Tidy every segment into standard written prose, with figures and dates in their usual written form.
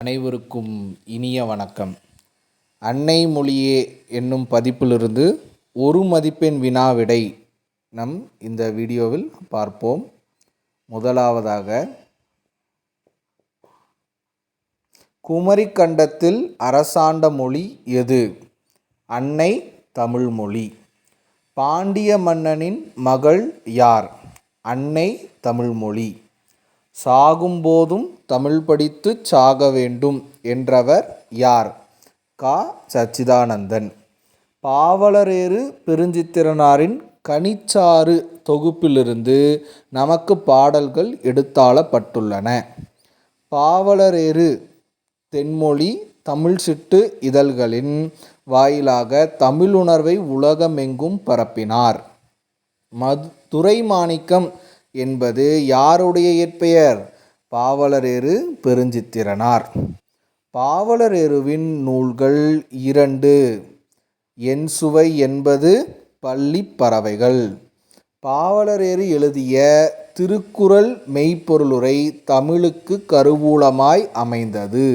அனைவருக்கும் இனிய வணக்கம். அன்னை மொழியே என்னும் பதிப்பிலிருந்து ஒரு மதிப்பெண் வினாவிடை நம் இந்த வீடியோவில் பார்ப்போம். முதலாவதாக, குமரிக்கண்டத்தில் அரசாண்ட மொழி எது? அன்னை தமிழ்மொழி. பாண்டிய மன்னனின் மகள் யார்? அன்னை தமிழ்மொழி. சாகும்போதும் தமிழ் படித்து சாக வேண்டும் என்றவர் யார்? கா. சச்சிதானந்தன். பாவலரேறு பெருஞ்சித்திரனாரின் கனிச்சாறு தொகுப்பிலிருந்து நமக்கு பாடல்கள் எடுத்தாளப்பட்டுள்ளன. பாவலரேறு தென்மொழி தமிழ் சிட்டு இதழ்களின் வாயிலாக தமிழுணர்வை உலகமெங்கும் பரப்பினார். துரைமாணிக்கம் என்பது யாருடைய இயற்பெயர்? பாவலரேறு பெருஞ்சித்திரனார். பாவலரேறுவின் நூல்கள் 2. என்சுவை என்பது பள்ளிப் பறவைகள். பாவலரேறு எழுதிய திருக்குறள் மெய்ப்பொருளுரை தமிழுக்கு கருவூலமாய் அமைந்தது.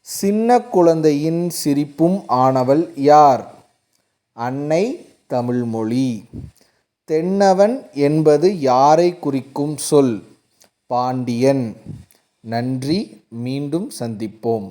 சின்ன குழந்தையின் சிரிப்பும் ஆனவள் யார்? அன்னை தமிழ்மொழி. தென்னவன் என்பது யாரை குறிக்கும் சொல்? பாண்டியன். நன்றி. மீண்டும் சந்திப்போம்.